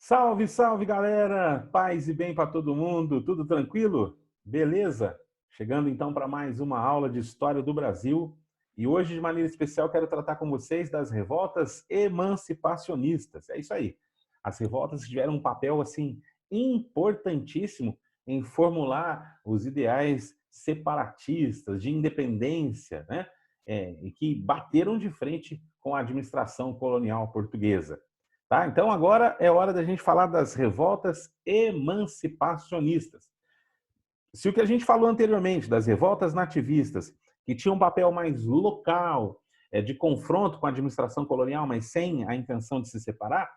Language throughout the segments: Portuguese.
Salve, salve, galera! Paz e bem para todo mundo, tudo tranquilo? Beleza? Chegando então para mais uma aula de História do Brasil. E hoje, de maneira especial, quero tratar com vocês das revoltas emancipacionistas. É isso aí. As revoltas tiveram um papel assim importantíssimo em formular os ideais separatistas, de independência, né? E que bateram de frente com a administração colonial portuguesa. Tá? Então, agora é hora da gente falar das revoltas emancipacionistas. Se o que a gente falou anteriormente, das revoltas nativistas, que tinham um papel mais local, de confronto com a administração colonial, mas sem a intenção de se separar,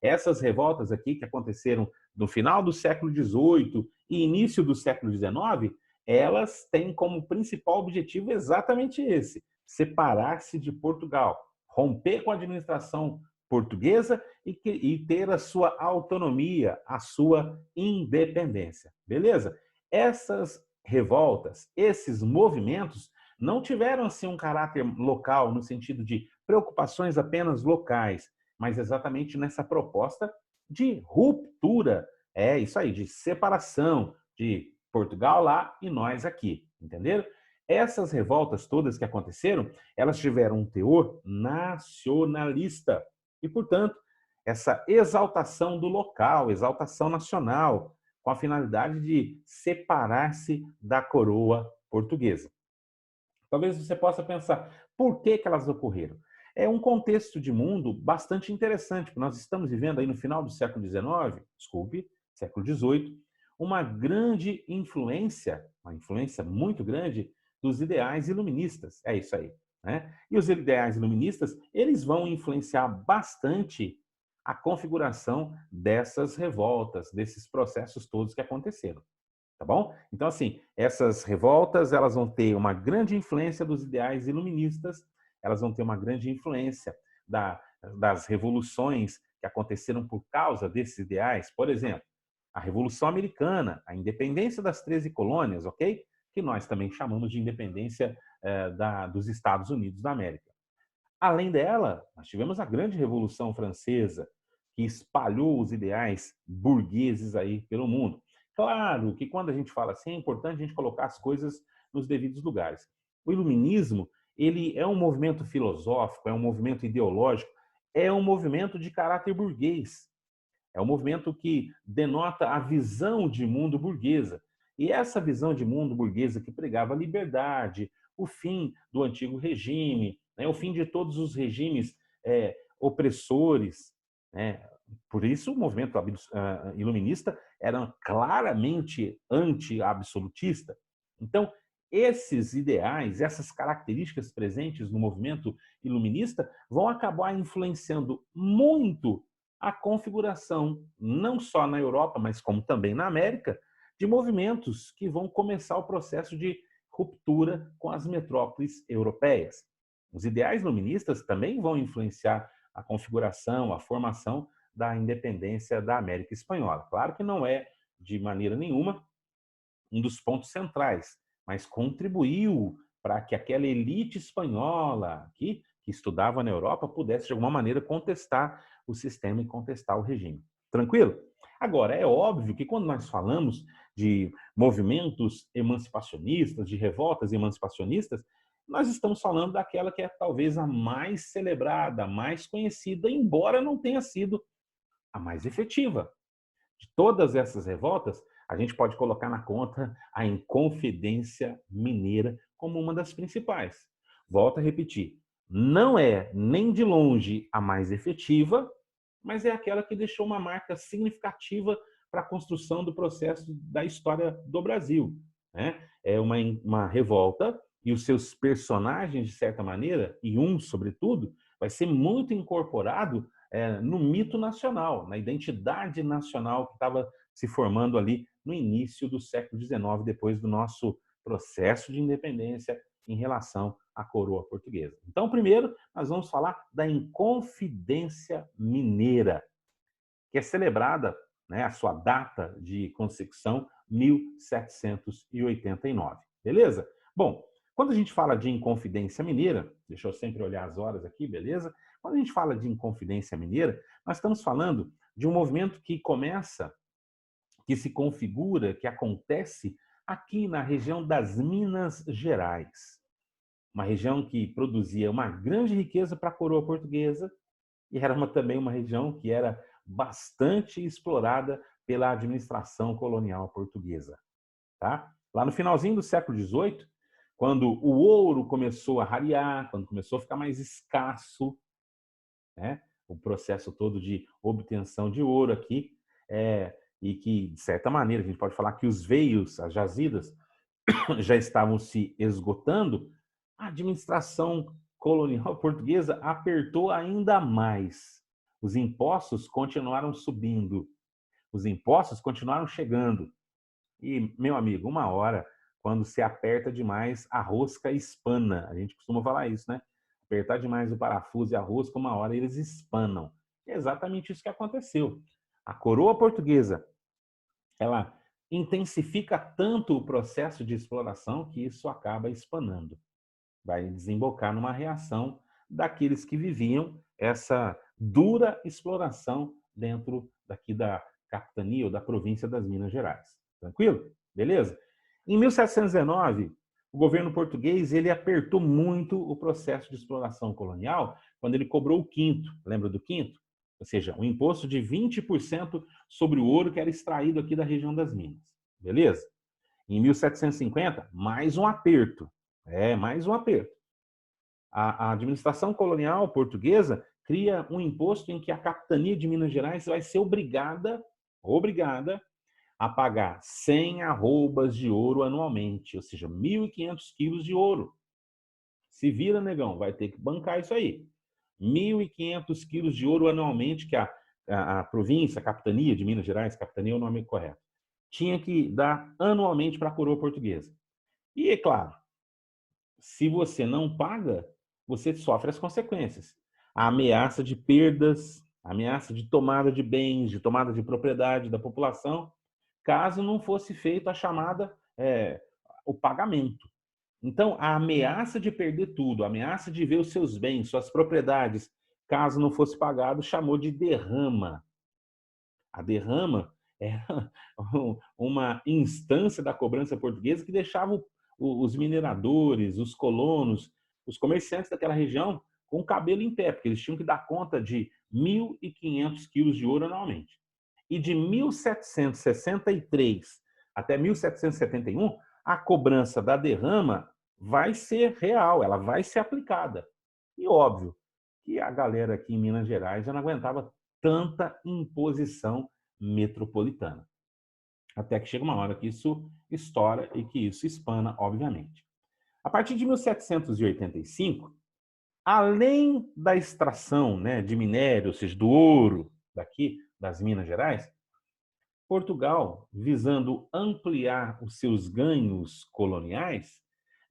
essas revoltas aqui, que aconteceram no final do século XVIII e início do século XIX, elas têm como principal objetivo exatamente esse: separar-se de Portugal, romper com a administração portuguesa e ter a sua autonomia, a sua independência. Beleza? Essas revoltas, esses movimentos, não tiveram assim um caráter local, no sentido de preocupações apenas locais, mas exatamente nessa proposta de ruptura. É isso aí, de separação de Portugal lá e nós aqui, entenderam? Essas revoltas todas que aconteceram, elas tiveram um teor nacionalista e, portanto, essa exaltação do local, exaltação nacional, com a finalidade de separar-se da coroa portuguesa. Talvez você possa pensar, por que elas ocorreram? É um contexto de mundo bastante interessante, porque nós estamos vivendo aí no final do século XIX, desculpe, século XVIII, uma influência muito grande dos ideais iluministas. É isso aí. Né? E os ideais iluministas, eles vão influenciar bastante a configuração dessas revoltas, desses processos todos que aconteceram. Tá bom? Então, assim, essas revoltas, elas vão ter uma grande influência dos ideais iluministas, elas vão ter uma grande influência das revoluções que aconteceram por causa desses ideais. Por exemplo, a Revolução Americana, a independência das 13 colônias, ok? Que nós também chamamos de independência dos Estados Unidos da América. Além dela, nós tivemos a grande Revolução Francesa, que espalhou os ideais burgueses aí pelo mundo. Claro que quando a gente fala assim, é importante a gente colocar as coisas nos devidos lugares. O iluminismo, ele é um movimento filosófico, é um movimento ideológico, é um movimento de caráter burguês. É um movimento que denota a visão de mundo burguesa. E essa visão de mundo burguesa que pregava a liberdade, o fim do antigo regime, né, o fim de todos os regimes opressores. Né? Por isso, o movimento iluminista era claramente anti-absolutista. Então, esses ideais, essas características presentes no movimento iluminista vão acabar influenciando muito a configuração, não só na Europa, mas como também na América, de movimentos que vão começar o processo de ruptura com as metrópoles europeias. Os ideais iluministas também vão influenciar a configuração, a formação da independência da América Espanhola. Claro que não é, de maneira nenhuma, um dos pontos centrais, mas contribuiu para que aquela elite espanhola que estudava na Europa pudesse, de alguma maneira, contestar o sistema e contestar o regime. Tranquilo? Agora, é óbvio que quando nós falamos de movimentos emancipacionistas, de revoltas emancipacionistas, nós estamos falando daquela que é talvez a mais celebrada, a mais conhecida, embora não tenha sido a mais efetiva. De todas essas revoltas, a gente pode colocar na conta a Inconfidência Mineira como uma das principais. Volto a repetir, não é nem de longe a mais efetiva, mas é aquela que deixou uma marca significativa para a construção do processo da história do Brasil. Né? É uma revolta e os seus personagens, de certa maneira, e um, sobretudo, vai ser muito incorporado no mito nacional, na identidade nacional que estava se formando ali no início do século XIX, depois do nosso processo de independência em relação à coroa portuguesa. Então, primeiro, nós vamos falar da Inconfidência Mineira, que é celebrada, né, a sua data de concepção, 1789. Beleza? Bom, quando a gente fala de Inconfidência Mineira, deixa eu sempre olhar as horas aqui, beleza? Quando a gente fala de Inconfidência Mineira, nós estamos falando de um movimento que começa, que se configura, que acontece aqui na região das Minas Gerais. Uma região que produzia uma grande riqueza para a coroa portuguesa e era também uma região que era bastante explorada pela administração colonial portuguesa. Tá? Lá no finalzinho do século XVIII, quando o ouro começou a rarear, quando começou a ficar mais escasso, né? O processo todo de obtenção de ouro aqui, e que, de certa maneira, a gente pode falar que os veios, as jazidas, já estavam se esgotando, a administração colonial portuguesa apertou ainda mais. Os impostos continuaram subindo, os impostos continuaram chegando. E, meu amigo, uma hora, quando se aperta demais, a rosca espana. A gente costuma falar isso, né? Apertar demais o parafuso e a rosca, uma hora eles espanam. É exatamente isso que aconteceu. A coroa portuguesa, ela intensifica tanto o processo de exploração que isso acaba espanando. Vai desembocar numa reação daqueles que viviam essa dura exploração dentro daqui da capitania ou da província das Minas Gerais. Tranquilo? Beleza? Em 1719, o governo português ele apertou muito o processo de exploração colonial quando ele cobrou o quinto. Lembra do quinto? Ou seja, um imposto de 20% sobre o ouro que era extraído aqui da região das Minas. Beleza? Em 1750, mais um aperto. Mais um aperto. A administração colonial portuguesa cria um imposto em que a capitania de Minas Gerais vai ser obrigada a pagar 100 arrobas de ouro anualmente, ou seja, 1.500 quilos de ouro. Se vira, negão, vai ter que bancar isso aí. 1.500 quilos de ouro anualmente que a província, a capitania de Minas Gerais, capitania é o nome correto, tinha que dar anualmente para a coroa portuguesa. E, é claro, se você não paga, você sofre as consequências. A ameaça de perdas, a ameaça de tomada de bens, de tomada de propriedade da população, caso não fosse feita a chamada, o pagamento. Então, a ameaça de perder tudo, a ameaça de ver os seus bens, suas propriedades, caso não fosse pagado, chamou de derrama. A derrama era uma instância da cobrança portuguesa que deixava os mineradores, os colonos, os comerciantes daquela região com o cabelo em pé, porque eles tinham que dar conta de 1.500 quilos de ouro anualmente. E de 1763 até 1771, a cobrança da derrama vai ser real, ela vai ser aplicada. E óbvio que a galera aqui em Minas Gerais já não aguentava tanta imposição metropolitana. Até que chega uma hora que isso estoura e que isso espana, obviamente. A partir de 1785, além da extração, né, de minério, ou seja, do ouro daqui das Minas Gerais, Portugal, visando ampliar os seus ganhos coloniais,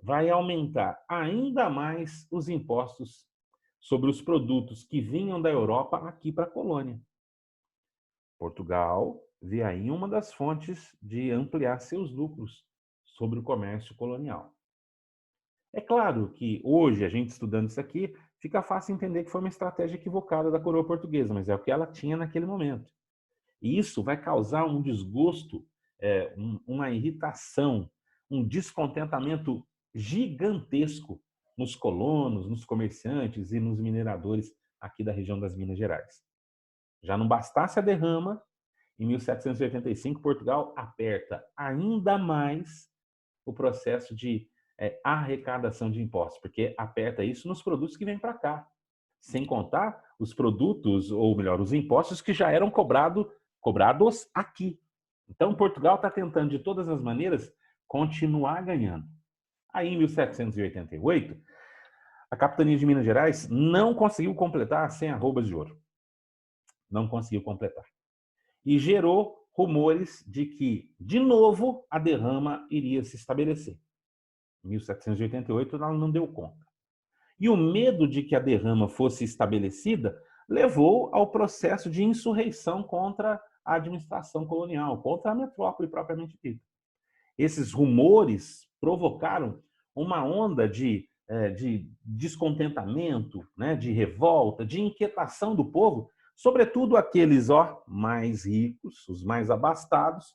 vai aumentar ainda mais os impostos sobre os produtos que vinham da Europa aqui para a colônia. Portugal vê aí uma das fontes de ampliar seus lucros sobre o comércio colonial. É claro que hoje, a gente estudando isso aqui, fica fácil entender que foi uma estratégia equivocada da coroa portuguesa, mas é o que ela tinha naquele momento. E isso vai causar um desgosto, uma irritação, um descontentamento gigantesco nos colonos, nos comerciantes e nos mineradores aqui da região das Minas Gerais. Já não bastasse a derrama, em 1785, Portugal aperta ainda mais o processo de arrecadação de impostos, porque aperta isso nos produtos que vêm para cá, sem contar os produtos, ou melhor, os impostos que já eram cobrados aqui. Então, Portugal está tentando, de todas as maneiras, continuar ganhando. Aí, em 1788, a capitania de Minas Gerais não conseguiu completar 100 arrobas de ouro. Não conseguiu completar. E gerou rumores de que, de novo, a derrama iria se estabelecer. Em 1788, ela não deu conta. E o medo de que a derrama fosse estabelecida levou ao processo de insurreição contra a administração colonial, contra a metrópole propriamente dita. Esses rumores provocaram uma onda de de descontentamento, né, de revolta, de inquietação do povo, sobretudo aqueles mais ricos, os mais abastados,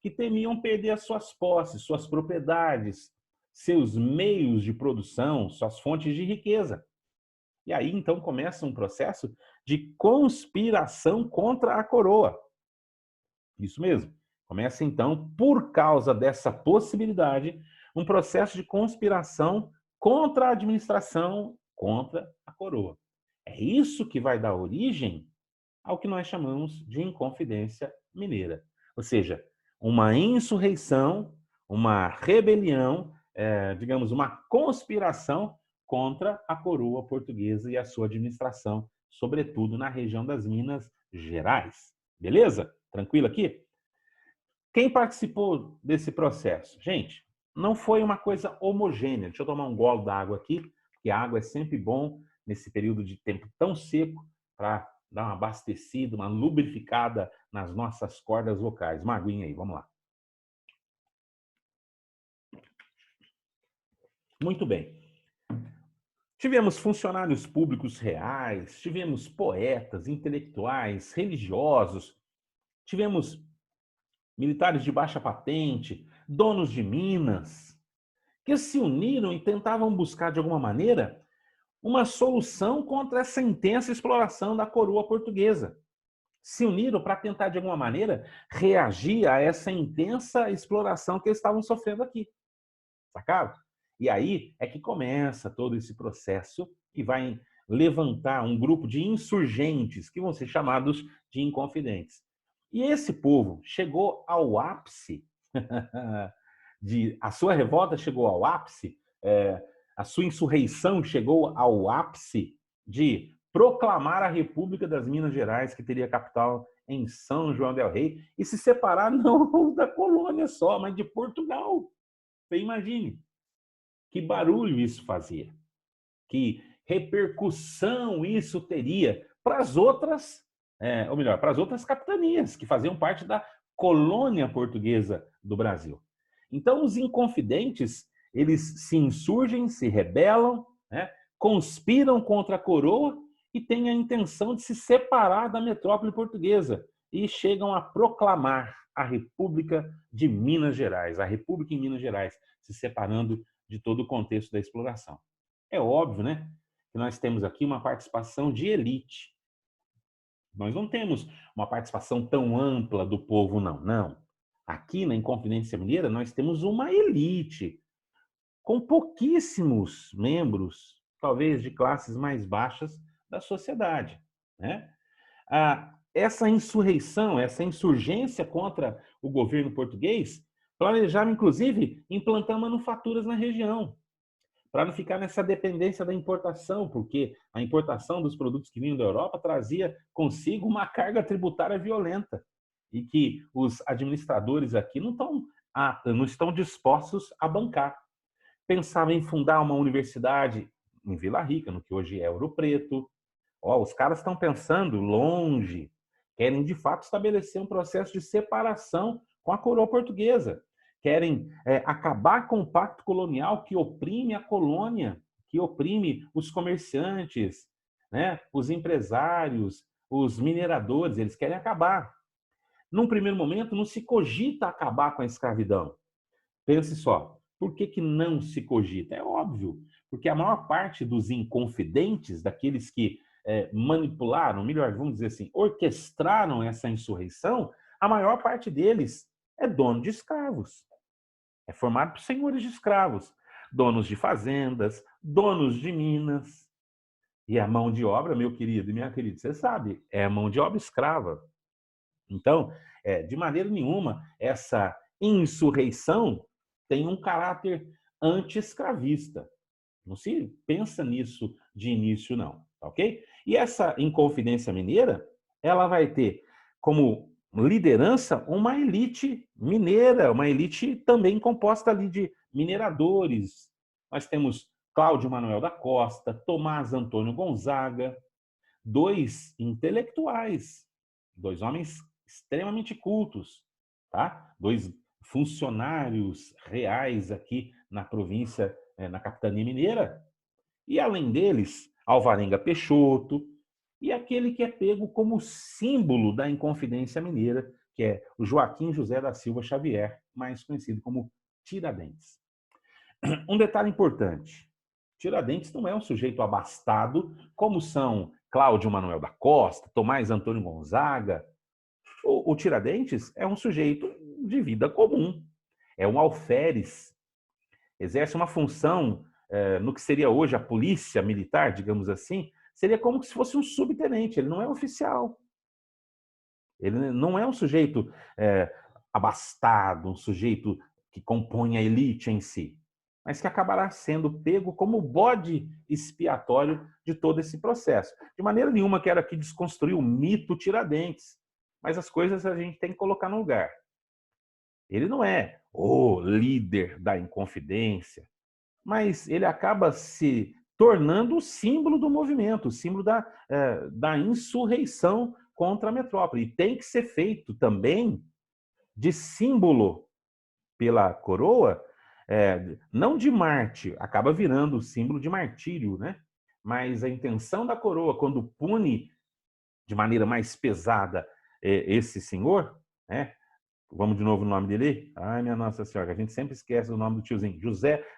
que temiam perder as suas posses, suas propriedades, seus meios de produção, suas fontes de riqueza. E aí, então, começa um processo de conspiração contra a coroa. Isso mesmo. Começa, então, por causa dessa possibilidade, um processo de conspiração contra a administração, contra a coroa. É isso que vai dar origem ao que nós chamamos de Inconfidência Mineira. Ou seja, uma insurreição, uma rebelião, digamos, uma conspiração contra a coroa portuguesa e a sua administração, sobretudo na região das Minas Gerais. Beleza? Tranquilo aqui? Quem participou desse processo? Gente, não foi uma coisa homogênea. Deixa eu tomar um gole d'água aqui, porque a água é sempre bom nesse período de tempo tão seco para dar uma abastecida, uma lubrificada nas nossas cordas vocais. Uma aguinha aí, vamos lá. Muito bem. Tivemos funcionários públicos reais, tivemos poetas, intelectuais, religiosos, tivemos militares de baixa patente, donos de minas, que se uniram e tentavam buscar, de alguma maneira, uma solução contra essa intensa exploração da coroa portuguesa. Se uniram para tentar, de alguma maneira, reagir a essa intensa exploração que eles estavam sofrendo aqui. Sacaram? E aí é que começa todo esse processo que vai levantar um grupo de insurgentes, que vão ser chamados de inconfidentes. E esse povo chegou ao ápice, a sua revolta chegou ao ápice, a sua insurreição chegou ao ápice de proclamar a República das Minas Gerais, que teria capital em São João del Rei, e se separar não da colônia só, mas de Portugal. Você imagine que barulho isso fazia, que repercussão isso teria para as outras, ou melhor, para as outras capitanias que faziam parte da colônia portuguesa do Brasil. Então, os inconfidentes, eles se insurgem, se rebelam, né, conspiram contra a coroa e têm a intenção de se separar da metrópole portuguesa e chegam a proclamar a República de Minas Gerais, a República em Minas Gerais, se separando de todo o contexto da exploração. É óbvio, né, que nós temos aqui uma participação de elite. Nós não temos uma participação tão ampla do povo, não. Não. Aqui na Inconfidência Mineira, nós temos uma elite com pouquíssimos membros, talvez de classes mais baixas da sociedade, né? Essa insurreição, essa insurgência contra o governo português, planejava, inclusive, implantar manufaturas na região, para não ficar nessa dependência da importação, porque a importação dos produtos que vinham da Europa trazia consigo uma carga tributária violenta, e que os administradores aqui não estão dispostos a bancar. Pensava em fundar uma universidade em Vila Rica, no que hoje é Ouro Preto. Os caras estão pensando longe, querem de fato estabelecer um processo de separação com a coroa portuguesa. Querem acabar com o pacto colonial que oprime a colônia, que oprime os comerciantes, né, os empresários, os mineradores, eles querem acabar. Num primeiro momento, não se cogita acabar com a escravidão. Pense só, por que não se cogita? É óbvio, porque a maior parte dos inconfidentes, daqueles que manipularam, melhor, vamos dizer assim, orquestraram essa insurreição, a maior parte deles é dono de escravos. É formado por senhores de escravos, donos de fazendas, donos de minas. E a mão de obra, meu querido e minha querida, você sabe, é a mão de obra escrava. Então, de maneira nenhuma, essa insurreição tem um caráter anti-escravista. Não se pensa nisso de início, não, ok? E essa Inconfidência Mineira, ela vai ter como liderança uma elite mineira, uma elite também composta ali de mineradores. Nós temos Cláudio Manuel da Costa, Tomás Antônio Gonzaga, dois intelectuais, dois homens extremamente cultos, tá? Dois funcionários reais aqui na província, na capitania mineira, E além deles, Alvarenga Peixoto e aquele que é pego como símbolo da Inconfidência Mineira, que é o Joaquim José da Silva Xavier, mais conhecido como Tiradentes. Um detalhe importante: Tiradentes não é um sujeito abastado, como são Cláudio Manuel da Costa, Tomás Antônio Gonzaga. O Tiradentes é um sujeito de vida comum, é um alferes, exerce uma função no que seria hoje a polícia militar, digamos assim, seria como se fosse um subtenente, ele não é oficial. Ele não é um sujeito abastado, um sujeito que compõe a elite em si, mas que acabará sendo pego como bode expiatório de todo esse processo. De maneira nenhuma quero aqui desconstruir o mito Tiradentes, mas as coisas a gente tem que colocar no lugar. Ele não é o líder da Inconfidência, mas ele acaba se tornando o símbolo do movimento, o símbolo da insurreição contra a metrópole. E tem que ser feito também de símbolo pela coroa, não de Marte, acaba virando o símbolo de martírio, né? Mas a intenção da coroa, quando pune de maneira mais pesada esse senhor, né? Vamos de novo no nome dele? Ai, minha Nossa Senhora, a gente sempre esquece o nome do tiozinho.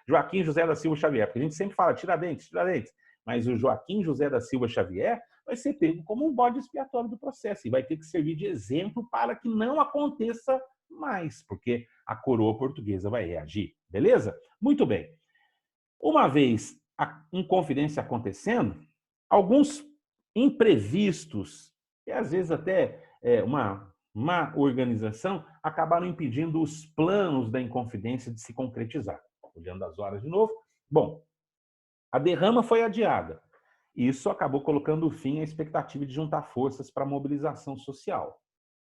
Joaquim José da Silva Xavier, porque a gente sempre fala Tiradentes, Tiradentes. Mas o Joaquim José da Silva Xavier vai ser pego como um bode expiatório do processo e vai ter que servir de exemplo para que não aconteça mais, porque a coroa portuguesa vai reagir. Beleza? Muito bem. Uma vez a Inconfidência acontecendo, alguns imprevistos, e às vezes até uma má organização, acabaram impedindo os planos da Inconfidência de se concretizar. Olhando as horas de novo. Bom, a derrama foi adiada. Isso acabou colocando fim à expectativa de juntar forças para a mobilização social.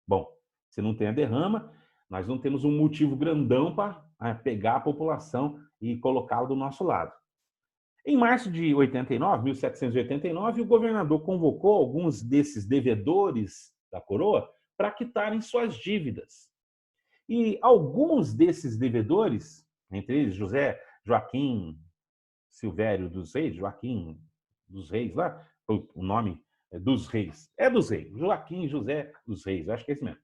Bom, se não tem a derrama, nós não temos um motivo grandão para pegar a população e colocá-la do nosso lado. Em março de 89, 1789, o governador convocou alguns desses devedores da coroa para quitarem suas dívidas. E alguns desses devedores, entre eles Joaquim Silvério dos Reis, Joaquim dos Reis, lá, o nome é dos Reis, Joaquim José dos Reis, acho que é esse mesmo.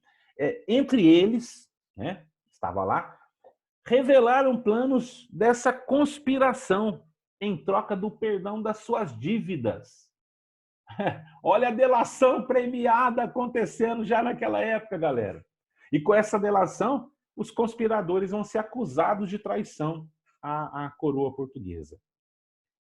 Entre eles, né, estava lá, revelaram planos dessa conspiração em troca do perdão das suas dívidas. Olha a delação premiada acontecendo já naquela época, galera. E com essa delação, os conspiradores vão ser acusados de traição à coroa portuguesa.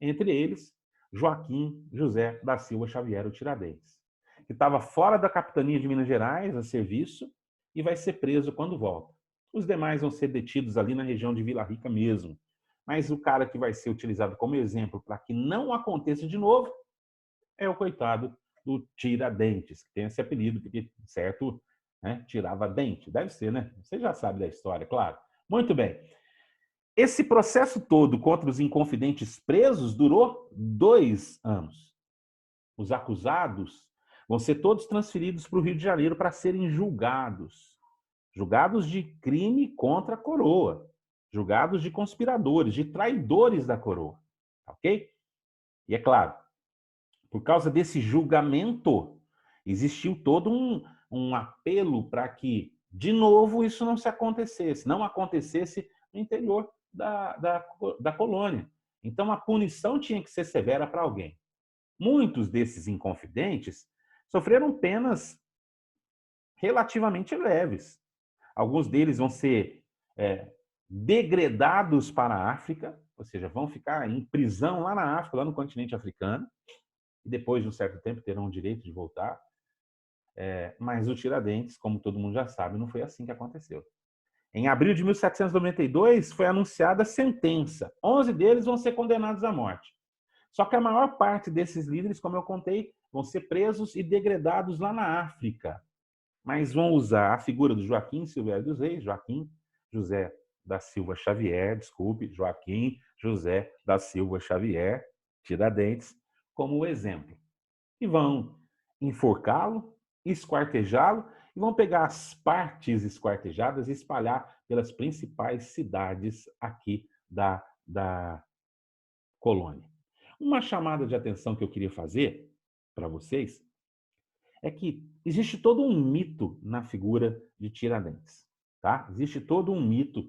Entre eles, Joaquim José da Silva Xavier, o Tiradentes, que estava fora da capitania de Minas Gerais a serviço e vai ser preso quando volta. Os demais vão ser detidos ali na região de Vila Rica mesmo. Mas o cara que vai ser utilizado como exemplo para que não aconteça de novo é o coitado do Tiradentes, que tem esse apelido, porque, certo, né, tirava dente. Deve ser, né? Você já sabe da história, claro. Muito bem. Esse processo todo contra os inconfidentes presos durou 2 anos. Os acusados vão ser todos transferidos para o Rio de Janeiro para serem julgados. Julgados de crime contra a coroa. Julgados de conspiradores, de traidores da coroa. Ok? E é claro, por causa desse julgamento, existiu todo um apelo para que, de novo, isso não acontecesse no interior da colônia. Então, a punição tinha que ser severa para alguém. Muitos desses inconfidentes sofreram penas relativamente leves. Alguns deles vão ser degredados para a África, ou seja, vão ficar em prisão lá na África, lá no continente africano, e depois de um certo tempo terão o direito de voltar. Mas o Tiradentes, como todo mundo já sabe, não foi assim que aconteceu. Em abril de 1792, foi anunciada a sentença. 11 deles vão ser condenados à morte. Só que a maior parte desses líderes, como eu contei, vão ser presos e degredados lá na África. Mas vão usar a figura do Joaquim Silvério dos Reis, Joaquim José da Silva Xavier, Joaquim José da Silva Xavier, Tiradentes, como exemplo. E vão enforcá-lo, esquartejá-lo, e vão pegar as partes esquartejadas e espalhar pelas principais cidades aqui da colônia. Uma chamada de atenção que eu queria fazer para vocês é que existe todo um mito na figura de Tiradentes, tá? Existe todo um mito,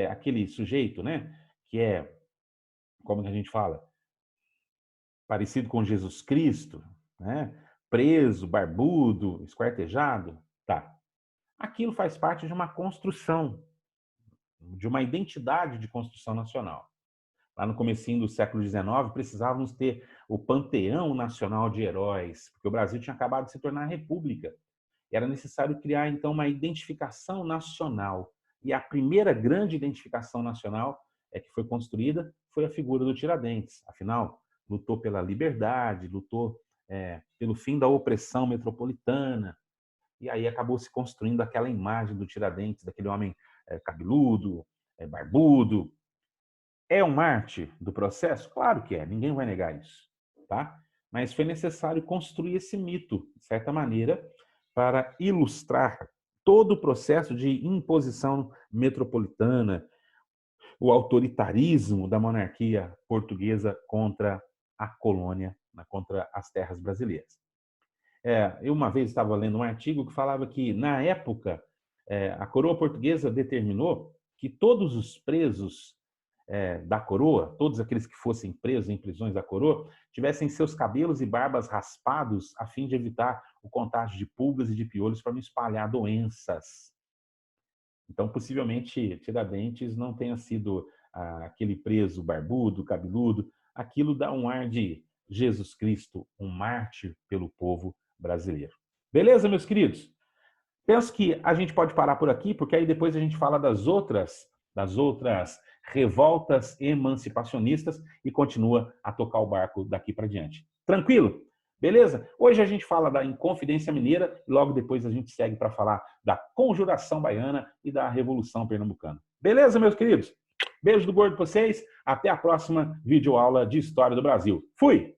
aquele sujeito, né, que é, como que a gente fala, parecido com Jesus Cristo, né? Preso, barbudo, esquartejado, tá? Aquilo faz parte de uma construção, de uma identidade de construção nacional. Lá no comecinho do século XIX, precisávamos ter o panteão nacional de heróis, porque o Brasil tinha acabado de se tornar república. E era necessário criar, então, uma identificação nacional. E a primeira grande identificação nacional que foi construída foi a figura do Tiradentes. Afinal, lutou pela liberdade, lutou pelo fim da opressão metropolitana. E aí acabou se construindo aquela imagem do Tiradentes, daquele homem cabeludo, barbudo. É um mártir do processo? Claro que é, ninguém vai negar isso, tá? Mas foi necessário construir esse mito, de certa maneira, para ilustrar todo o processo de imposição metropolitana, o autoritarismo da monarquia portuguesa contra a colônia, contra as terras brasileiras. Eu uma vez estava lendo um artigo que falava que, na época, a coroa portuguesa determinou que todos os presos da coroa, todos aqueles que fossem presos em prisões da coroa, tivessem seus cabelos e barbas raspados a fim de evitar o contágio de pulgas e de piolhos para não espalhar doenças. Então, possivelmente, Tiradentes não tenha sido aquele preso barbudo, cabeludo. Aquilo dá um ar de Jesus Cristo, um mártir pelo povo brasileiro. Beleza, meus queridos? Penso que a gente pode parar por aqui, porque aí depois a gente fala das outras revoltas emancipacionistas e continua a tocar o barco daqui para diante. Tranquilo? Beleza? Hoje a gente fala da Inconfidência Mineira e logo depois a gente segue para falar da Conjuração Baiana e da Revolução Pernambucana. Beleza, meus queridos? Beijo do gordo para vocês. Até a próxima videoaula de História do Brasil. Fui!